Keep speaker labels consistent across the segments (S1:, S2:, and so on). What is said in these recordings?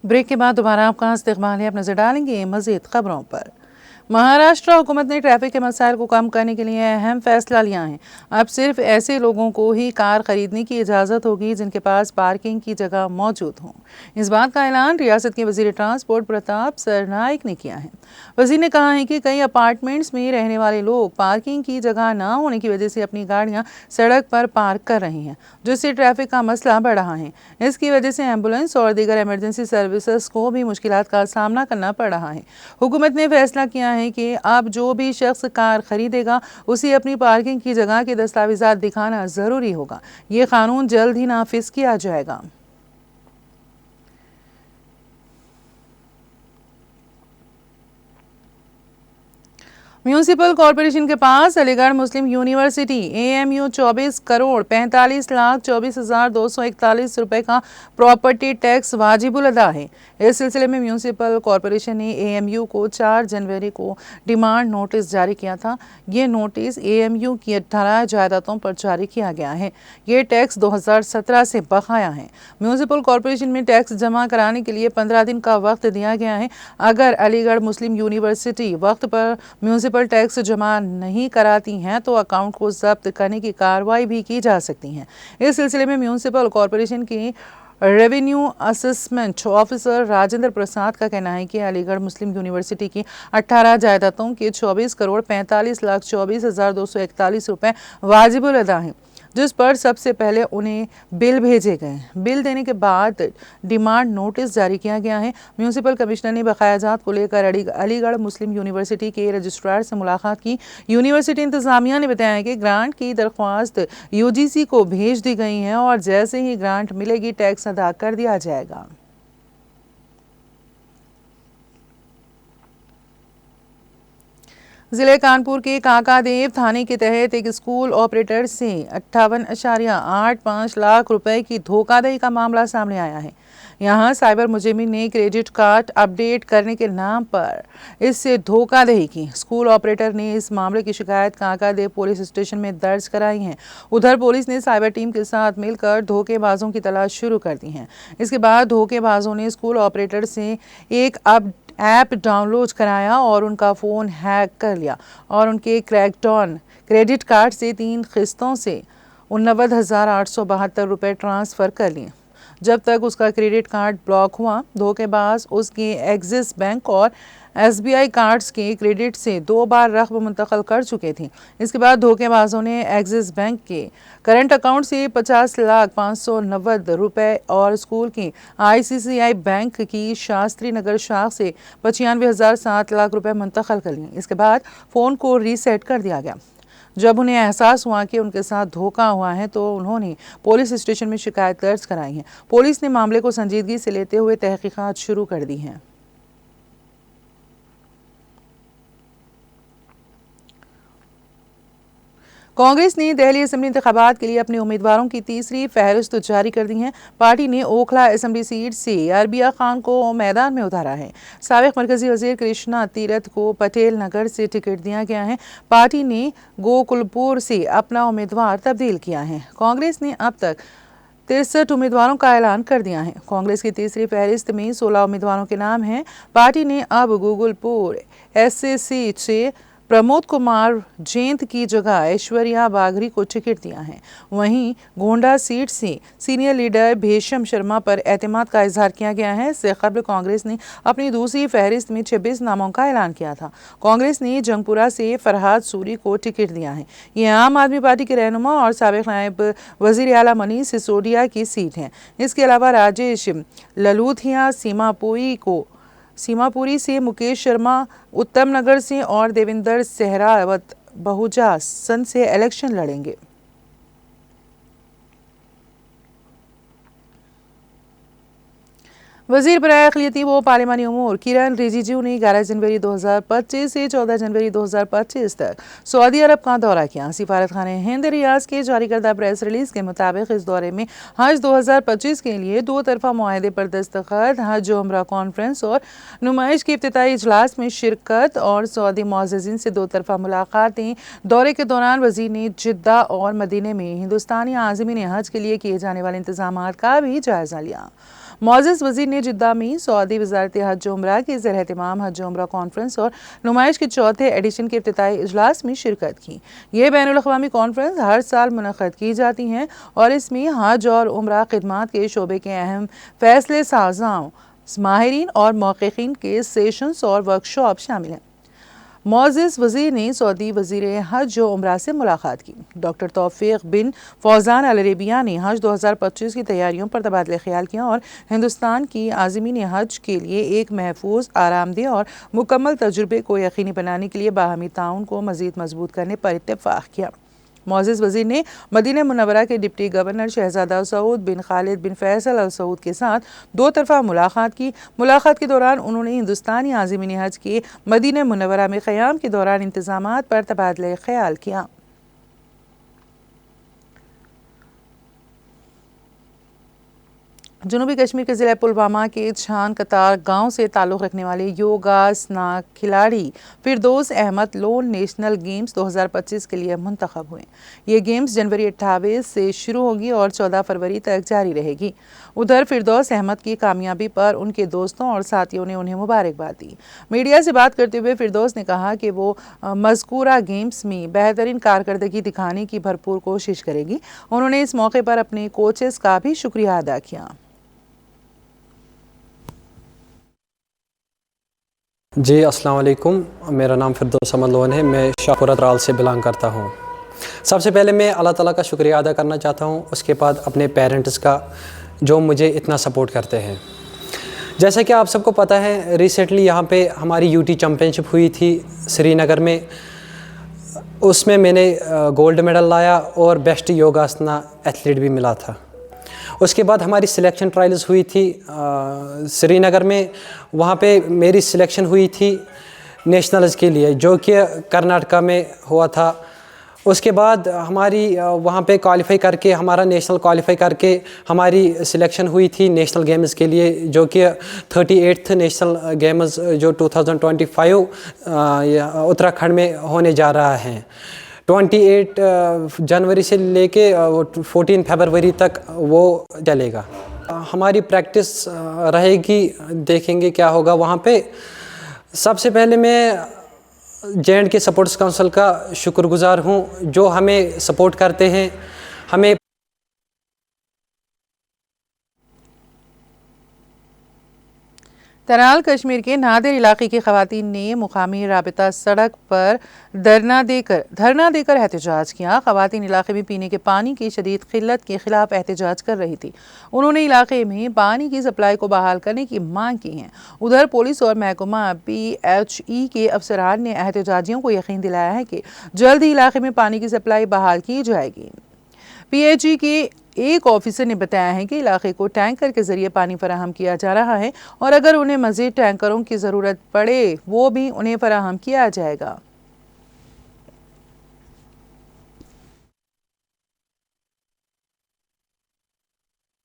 S1: Break के बाद दोबारा आपका इस्तकबाल है। अब नजर डालेंगे मजीद खबरों पर। महाराष्ट्र हुकूमत ने ट्रैफिक के मसाइल को कम करने के लिए अहम फैसला लिया है। अब सिर्फ ऐसे लोगों को ही कार खरीदने की इजाज़त होगी जिनके पास पार्किंग की जगह मौजूद हो। इस बात का ऐलान रियासत के वजीर ट्रांसपोर्ट प्रताप सरनाइक ने किया है। वजीर ने कहा है कि कई अपार्टमेंट्स में रहने वाले लोग पार्किंग की जगह ना होने की वजह से अपनी गाड़ियां सड़क पर पार्क कर रहे हैं, जिससे ट्रैफिक का मसला बढ़ रहा है। इसकी वजह से एम्बुलेंस और दीगर इमरजेंसी सर्विसेज को भी मुश्किलात का सामना करना पड़ रहा है। हुकूमत ने फैसला किया है कि अब जो भी शख्स कार खरीदेगा उसे अपनी पार्किंग की जगह के दस्तावेजात दिखाना जरूरी होगा। ये कानून जल्द ही नाफिज किया जाएगा। म्यूनिसिपल कॉरपोरेशन के पास अलीगढ़ मुस्लिम यूनिवर्सिटी AMU 24 करोड़ 45,24,241 रुपए का प्रॉपर्टी टैक्स वाजिबुल अदा है। इस सिलसिले में म्यूनिसिपल कॉरपोरेशन ने AMU को 4 जनवरी को डिमांड नोटिस जारी किया था। ये नोटिस AMU की 18 जायदादों पर जारी किया गया है। ये टैक्स 2017 से बकाया है। म्यूनिसिपल कॉरपोरेशन में टैक्स जमा कराने के लिए 15 दिन का वक्त दिया गया है। अगर अलीगढ़ मुस्लिम यूनिवर्सिटी वक्त पर म्यूनिसिपल टैक्स जमा नहीं कराती हैं तो अकाउंट को जब्त करने की कार्रवाई भी की जा सकती है। इस सिलसिले में म्यूनिसिपल कॉरपोरेशन की revenue assessment officer Rajendra Prasad का कहना है कि अलीगढ़ मुस्लिम यूनिवर्सिटी की 18 जायदादों के 24 करोड़ 45,24,241 रुपए वाजिबुल अदा हैं, जिस पर सबसे पहले उन्हें बिल भेजे गए। बिल देने के बाद डिमांड नोटिस जारी किया गया है। म्यूनिसिपल कमिश्नर ने बकायाजात को लेकर अलीगढ़ मुस्लिम यूनिवर्सिटी के रजिस्ट्रार से मुलाकात की। यूनिवर्सिटी इंतजामिया ने बताया कि ग्रांट की दरख्वास्त UGC को भेज दी गई है और जैसे ही ग्रांट मिलेगी टैक्स अदा कर दिया जाएगा। जिले कानपुर के काकादेव थाने के तहत एक स्कूल ऑपरेटर से 58.85 लाख रुपए की धोखाधड़ी का मामला सामने आया है। यहां साइबर मुजरिमीन ने क्रेडिट कार्ड अपडेट करने के नाम पर इससे धोखाधड़ी की। स्कूल ऑपरेटर ने इस मामले की शिकायत काकादेव पुलिस स्टेशन में दर्ज कराई है। उधर पुलिस ने साइबर टीम के साथ मिलकर धोखेबाजों की तलाश शुरू कर दी है। इसके बाद धोखेबाजों ने स्कूल ऑपरेटर से एक ऐप डाउनलोड कराया और उनका फ़ोन हैक कर लिया और उनके क्रैकडाउन क्रेडिट कार्ड से 3 किस्तों से 89,872 रुपये ट्रांसफ़र कर लिए। जब तक उसका क्रेडिट कार्ड ब्लॉक हुआ, धोखेबाज उसके एक्सिस बैंक और SBI कार्ड्स के क्रेडिट से 2 बार रकम मुंतकिल कर चुके थे। इसके बाद धोखेबाजों ने एक्सिस बैंक के करंट अकाउंट से 50,590 रुपए और स्कूल की ICICI बैंक की शास्त्री नगर शाख से 95,007 लाख रुपए मुंतकिल कर लिए। इसके बाद फ़ोन को रीसेट कर दिया गया। जब उन्हें एहसास हुआ कि उनके साथ धोखा हुआ है तो उन्होंने पुलिस स्टेशन में शिकायत दर्ज कराई है। पुलिस ने मामले को संजीदगी से लेते हुए तहकीकात शुरू कर दी है। कांग्रेस ने दिल्ली असेंबली इंतखाबात के लिए अपने उम्मीदवारों की तीसरी फहरिस्त जारी कर दी है। पार्टी ने ओखला असेंबली सीट से अरबिया खान को मैदान में उतारा है। साबिक मरकजी वजीर कृष्णा तीरथ को पटेल नगर से टिकट दिया गया है। पार्टी ने गोकुलपुर से अपना उम्मीदवार तब्दील किया है। कांग्रेस ने अब तक 63 उम्मीदवारों का ऐलान कर दिया है। कांग्रेस की तीसरी फहरिस्त में 16 उम्मीदवारों के नाम हैं। पार्टी ने अब गोकुलपुर SC सीट से प्रमोद कुमार जैंत की जगह ऐश्वर्या बाघरी को टिकट दिया है। वहीं गोंडा सीट से सीनियर लीडर भेषम शर्मा पर एतमाद का इजहार किया गया है। इससे कबल कांग्रेस ने अपनी दूसरी फहरिस्त में 26 नामों का ऐलान किया था। कांग्रेस ने जंगपुरा से फरहाद सूरी को टिकट दिया है। ये आम आदमी पार्टी के रहनुमा और साबिक नायब वजीर आला मनीष सिसोदिया की सीट है। इसके अलावा राजेश ललूथिया सीमापुरी से, मुकेश शर्मा उत्तम नगर से और देविंदर सहरावत बहुजा सन से इलेक्शन लड़ेंगे। वज़ीर बराए अक़लियती व पार्लिमानी उमूर किरण रिजिजू ने 11 जनवरी 2025 से 14 जनवरी 2025 तक सऊदी अरब का दौरा किया। सिफारतखाने हिंद रियाज के जारी करदा प्रेस रिलीज के मुताबिक इस दौरे में हज 2025 के लिए 2 तरफा मुआहदे पर दस्तखत, हज उम्रा कॉन्फ्रेंस और नुमाइश के इफ्तिताई इजलास में शिरकत और सऊदी मुअज़्ज़िज़ीन से 2 तरफा मुलाकातें। दौरे के दौरान वज़ीर ने जिद्दा और मदीने में हिंदुस्तानी आज़मीन हज के लिए किए जाने वाले इंतजामात का भी जायजा लिया। मौजूद वज़ीर ने जिद्दा में सऊदी वज़ारत हज उम्रा के ज़ेर एहतमाम हज उम्रा कॉन्फ्रेंस और नुमाइश के चौथे एडिशन के इफ्तिताई इजलास में शिरकत की। ये बैनुल अक़वामी कॉन्फ्रेंस हर साल मुनक़्क़द की जाती हैं और इसमें हज और उम्रा खिदमात के शोबे के अहम फैसले साज़ाओं, माहिरीन और मौक़िक़ीन के सेशंस और वर्कशॉप शामिल हैं। मौजूद वज़ीर ने सऊदी वज़ीर हज व उम्रा से मुलाकात की। डॉक्टर तौफ़ीक़ बिन फौज़ान अल अरेबिया ने हज 2025 की तैयारियों पर तबादला ख्याल किया और हिंदुस्तान की आज़मीन हज के लिए एक महफूज, आरामदेह और मुकम्मल तजुर्बे को यकीनी बनाने के लिए बाहमी ताउन को मज़ीद मजबूत करने पर इत्तेफ़ाक़ किया। मौजूद वज़ीर ने मदीना मुनव्वरा के डिप्टी गवर्नर शहजादा सऊद बिन खालिद बिन फैसल अल सऊद के साथ 2 तरफा मुलाकात की। मुलाकात के दौरान उन्होंने हिंदुस्तानी आज़मीन हज के मदीना मुनव्वरा में क़याम के दौरान इंतज़ामात पर तबादला ख्याल किया। जनूबी कश्मीर के ज़िला पुलवामा के छान कतार गांव से ताल्लुक़ रखने वाले योगा स्नाक खिलाड़ी फिरदौस अहमद लोन नेशनल गेम्स 2025 के लिए मुंतखब हुए। ये गेम्स जनवरी 28 से शुरू होगी और 14 फरवरी तक जारी रहेगी। उधर फिरदौस अहमद की कामयाबी पर उनके दोस्तों और साथियों ने उन्हें मुबारकबाद दी। मीडिया से बात करते हुए फिरदौस ने कहा कि वो मज़कूरा गेम्स में बेहतरीन कारकर्दगी दिखाने की भरपूर कोशिश करेगी। उन्होंने इस मौके पर अपने कोचेस का भी शुक्रिया अदा किया।
S2: जी अस्सलाम वालेकुम, मेरा नाम फिरदौस अहमद लोन है। मैं शाहपुरा त्राल से बिलोंग करता हूँ। सबसे पहले मैं अल्लाह ताला का शुक्रिया अदा करना चाहता हूँ, उसके बाद अपने पेरेंट्स का जो मुझे इतना सपोर्ट करते हैं। जैसा कि आप सबको पता है, रिसेंटली यहाँ पे हमारी यूटी चैम्पियनशिप हुई थी श्रीनगर में। उसमें मैंने गोल्ड मेडल लाया और बेस्ट योगासना एथलीट भी मिला था। उसके बाद हमारी सिलेक्शन ट्रायल्स हुई थी श्रीनगर में। वहाँ पे मेरी सिलेक्शन हुई थी नेशनल्स के लिए, जो कि कर्नाटका में हुआ था। उसके बाद हमारी वहाँ पे क्वालिफाई करके, हमारा नेशनल क्वालिफाई करके हमारी सिलेक्शन हुई थी नेशनल गेम्स के लिए, जो कि 38th नेशनल गेम्स जो 2025 उत्तराखंड में होने जा रहा है। 28 जनवरी से लेके 14 फरवरी तक वो चलेगा। हमारी प्रैक्टिस रहेगी, देखेंगे क्या होगा वहाँ पे। सबसे पहले मैं जे.एंड.के सपोर्ट्स काउंसिल का शुक्रगुजार हूँ, जो हमें सपोर्ट करते हैं। हमें
S1: तराल कश्मीर के नादिर इलाके की खवातीन ने मुकामी राबिता सड़क पर धरना देकर एहतजाज किया। खवातीन इलाके में पीने के पानी की शदीद किल्लत के खिलाफ एहतजाज कर रही थी। उन्होंने इलाके में पानी की सप्लाई को बहाल करने की मांग की है। उधर पुलिस और महकमा PHE के अफसरान ने एहतजाजियों को यकीन दिलाया है कि जल्द ही इलाके में पानी की सप्लाई बहाल की जाएगी। PHE के एक ऑफिसर ने बताया है कि इलाके को टैंकर के जरिए पानी फराहम किया जा रहा है और अगर उन्हें मजीद टैंकरों की ज़रूरत पड़े वो भी उन्हें फराहम किया जाएगा।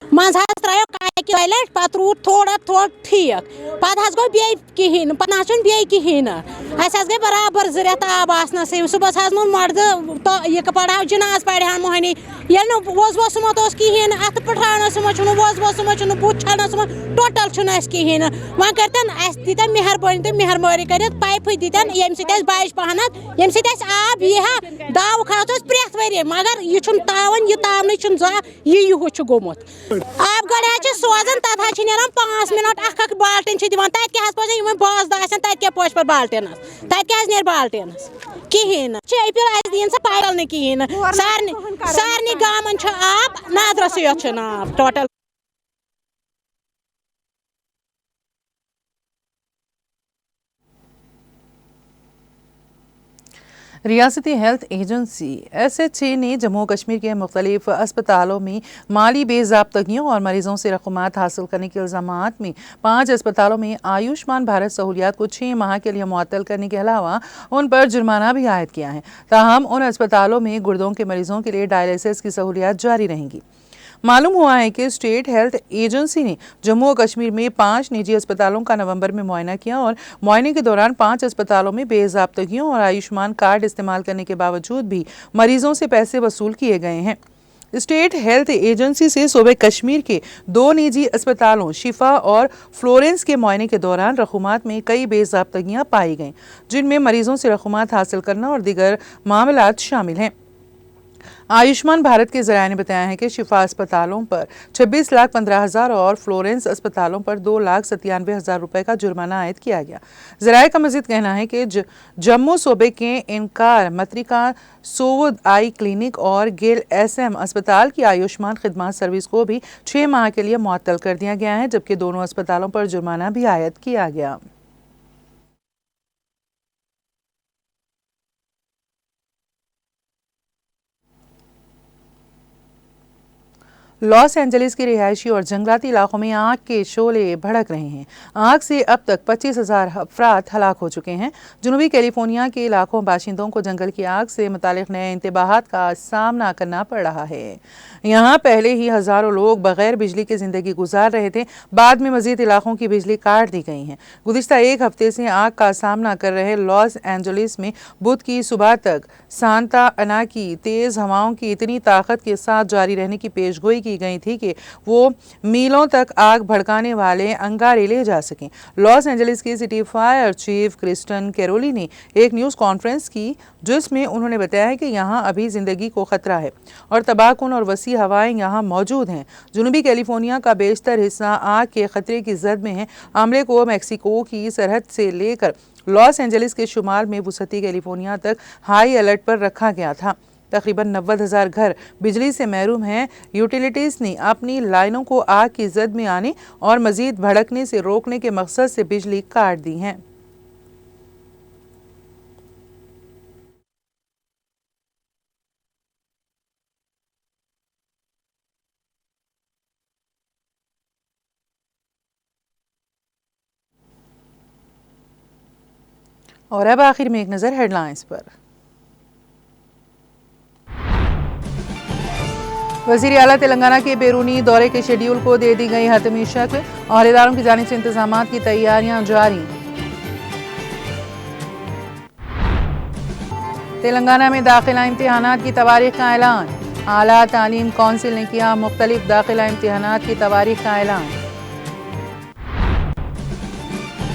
S3: मज त्रो काकि टॉयलेट पत रूद थोड़ा ठीक पत गो बे कहें पत बे कहें गई बराबर 2 रेत आब आसनस सुबह मुन मर्द तो यह पढ़ा जनाज पढ़ा मोहनी ये वोज सुमत कहें अत पठान सुमत वोज सुमत बुत छान सुमत टोटल कहें वह करतन दीतन मेहरबानी तो मेहरबानी कर पाइप दीतन ये बच पहन ये आब यह दाव खात प्रेथ वरी मगर यह तावन यह तावन जा यह गोमुत आब गड़ सोजान तथा नान 5 मिनट अख बाल्टीन दिवान तत क्या पे बाज दासन तत क्या पोच बाल्टीनस तत क्या नीर बाल्टीनस कहें अपिल दिन सा पागल न कहें सारे गामन आब नादरस योत आब टोटल।
S1: रियासती हेल्थ एजेंसी SHA ने जम्मू कश्मीर के मुख्तलिफ अस्पतालों में माली बेज़ाब्तगियों और मरीजों से रकूमात हासिल करने के इल्ज़ामात में 5 अस्पतालों में आयुष्मान भारत सहूलियात को 6 माह के लिए मुअत्तल करने के अलावा उन पर जुर्माना भी आयद किया है। ताहम उन अस्पतालों में गुर्दों के मरीजों के लिए डायलिसिस की सहूलियात जारी रहेंगी। मालूम हुआ है कि स्टेट हेल्थ एजेंसी ने जम्मू और कश्मीर में 5 निजी अस्पतालों का नवंबर में मुआयना किया और मुआयने के दौरान 5 अस्पतालों में बेज़ाब्तगियों और आयुष्मान कार्ड इस्तेमाल करने के बावजूद भी मरीजों से पैसे वसूल किए गए हैं। स्टेट हेल्थ एजेंसी से सूबे कश्मीर के 2 निजी अस्पतालों शिफा और फ्लोरेंस के मुआयने के दौरान रकूमात में कई बेज़ाब्तगियाँ पाई गईं, जिनमें मरीजों से रकूमात हासिल करना और दीगर मामलात शामिल हैं। आयुष्मान भारत के ज़राए ने बताया है कि शिफा अस्पतालों पर 26,15,000 और फ्लोरेंस अस्पतालों पर 2,97,000 रुपए का जुर्माना आयद किया गया। ज़राए का मज़ीद कहना है कि जम्मू सूबे के इनकार मत्रिका सोवुद आई क्लिनिक और गिल SM अस्पताल की आयुष्मान खिदमत सर्विस को भी 6 माह के लिए मुअत्तल कर दिया गया है, जबकि दोनों अस्पतालों पर जुर्माना भी आयद किया गया। लॉस एंजलिस के रिहायशी और जंगलाती इलाकों में आग के शोले भड़क रहे हैं। आग से अब तक 25,000 अफराद हलाक हो चुके हैं। जनूबी कैलिफोर्निया के इलाकों बाशिंदों को जंगल की आग से मुतालिक नए इंतबाहात का सामना करना पड़ रहा है। यहाँ पहले ही हज़ारों लोग बगैर बिजली की ज़िंदगी गुजार रहे थे, बाद में मज़ीद इलाकों की बिजली काट दी गई है। गुज़िश्ता एक हफ्ते से आग का सामना कर रहे लॉस एंजलिस में बुध की सुबह तक सांता अना की तेज़ हवाओं की इतनी ताकत के साथ जारी रहने की पेशगोई की गई थी कि वो मीलों तक आग भड़काने वाले अंगारे ले जा सकें। लॉस एंजलिस की city fire chief Kristin Crowley ने एक न्यूज़ कॉन्फ्रेंस की, जिसमें उन्होंने बताया कि यहाँ अभी ज़िंदगी को ख़तरा है और तबाहकुन और वसी हवाएं यहाँ मौजूद हैं। जनूबी कैलिफोर्निया का बेशतर हिस्सा आग के ख़तरे की जद में है। अमले को मैक्सिको की सरहद से लेकर लॉस एंजलिस के शुमाल में वसती कैलिफोर्निया तक हाई अलर्ट पर रखा गया था। तकरीबन 90,000 घर बिजली से महरूम हैं। यूटिलिटीज़ ने अपनी लाइनों को आग की जद में आने और मज़ीद भड़कने से रोकने के मकसद से बिजली काट दी है। और अब आखिर में एक नज़र हेडलाइंस पर। वज़ीर आला तेलंगाना के बैरूनी दौरे के शेड्यूल को दे दी गई हतमी शक्ल, औहदेदारों की जानिब से इंतजामात की तैयारियां जारी। तेलंगाना में दाखिला इम्तिहानात की तवारीख का ऐलान, आला तालीम कौंसिल ने किया मुख्तलिफ दाखिला इम्तिहानात की तवारीख का ऐलान।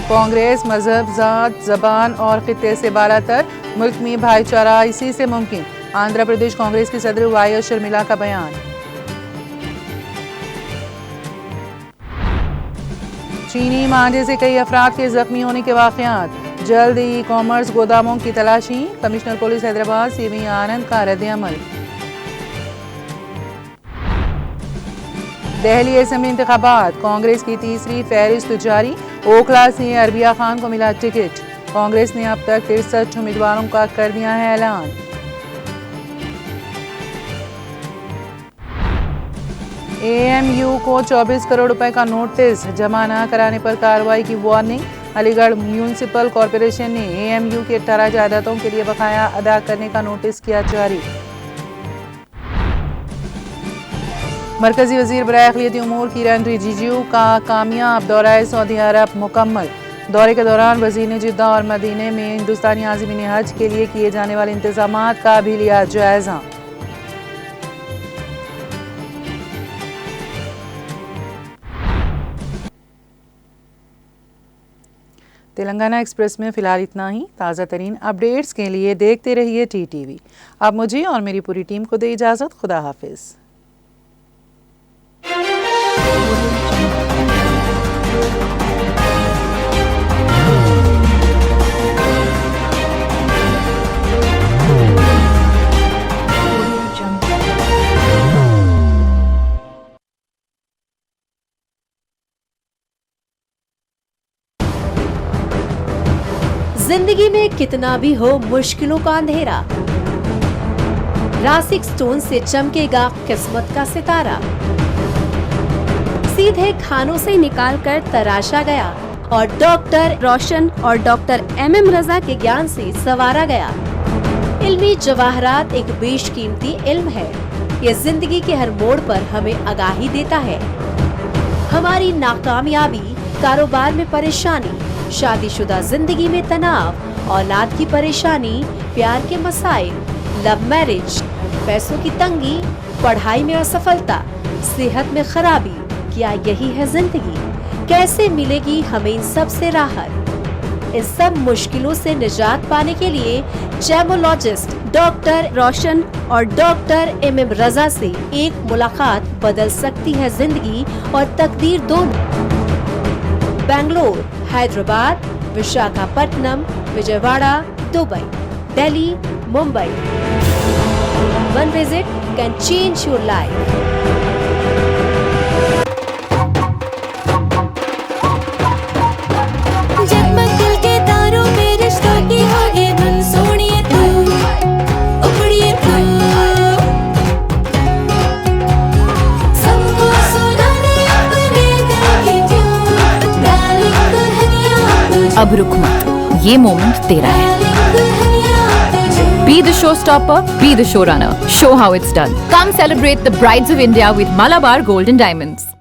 S1: कांग्रेस मजहब, ज़ात, ज़बान और खित्ते से बालातर, मुल्क में भाईचारा इसी से मुमकिन, आंध्र प्रदेश कांग्रेस की सदर वाई शर्मिला का बयान। चीनी मांझे से कई अफराद के जख्मी होने के वाक़यात, जल्द ई कॉमर्स गोदामों की तलाशी, कमिश्नर पुलिस हैदराबाद CV आनंद का रद्द-ए-अमल। दिल्ली असेंबली इंतखाबात, कांग्रेस की तीसरी फहरिस्त जारी, ओखला से अरबिया खान को मिला टिकट। कांग्रेस ने अब तक 63 उम्मीदवारों का कर दिया है ऐलान। AMU को 24 करोड़ रुपए का नोटिस जमा न कराने पर कार्रवाई की वार्निंग, अलीगढ़ म्यूनिसिपल कॉरपोरेशन ने AMU के 18 जायदादों के लिए बकाया अदा करने का नोटिस किया जारी। मरकजी वजीर बराए अक़लियती उमूर किरण रिजिजू का कामयाब दौरा सऊदी अरब मुकम्मल। दौरे के दौरान वजीर ने जिद्दा और मदीने में हिंदुस्तानी आज़मीन हज के लिए किए जाने वाले इंतजामात का भी लिया जायजा। तेलंगाना एक्सप्रेस में फ़िलहाल इतना ही। ताज़ा तरीन अपडेट्स के लिए देखते रहिए TTV। अब मुझे और मेरी पूरी टीम को दे इजाज़त। खुदा हाफिज़।
S4: जिंदगी में कितना भी हो मुश्किलों का अंधेरा, रासिक स्टोन से चमकेगा किस्मत का सितारा। सीधे खानों से निकाल कर तराशा गया और डॉक्टर रोशन और डॉक्टर MM रजा के ज्ञान से संवारा गया। इल्मी जवाहरात एक बेशकीमती इल्म है। ये जिंदगी के हर मोड़ पर हमें आगाही देता है। हमारी नाकामयाबी, कारोबार में परेशानी, शादीशुदा जिंदगी में तनाव, औलाद की परेशानी, प्यार के मसाइल, लव मैरिज, पैसों की तंगी, पढ़ाई में असफलता, सेहत में खराबी, क्या यही है जिंदगी? कैसे मिलेगी हमें इन सब से राहत? इन सब मुश्किलों से निजात पाने के लिए जेमोलॉजिस्ट डॉक्टर रोशन और डॉक्टर MM रजा से एक मुलाकात बदल सकती है जिंदगी और तकदीर दोनों। Bangalore, Hyderabad, Visakhapatnam, Vijayawada, Dubai, Delhi, Mumbai. One visit can change your life.
S5: जगमग दिल के तारों पे रिश्तों की होगी धुन, सोनिए तू, उपड़िए तू, सबको सुनाने अपने दिल की ट्यून, डार्लिंग दुल्हनिया तुझे,
S6: अब रुक मत, ये मोमेंट तेरा है।
S5: डार्लिंग दुल्हनिया तुझे।
S6: Be the showstopper, be the showrunner. Show how it's done. Come celebrate the brides of India with Malabar Gold and Diamonds.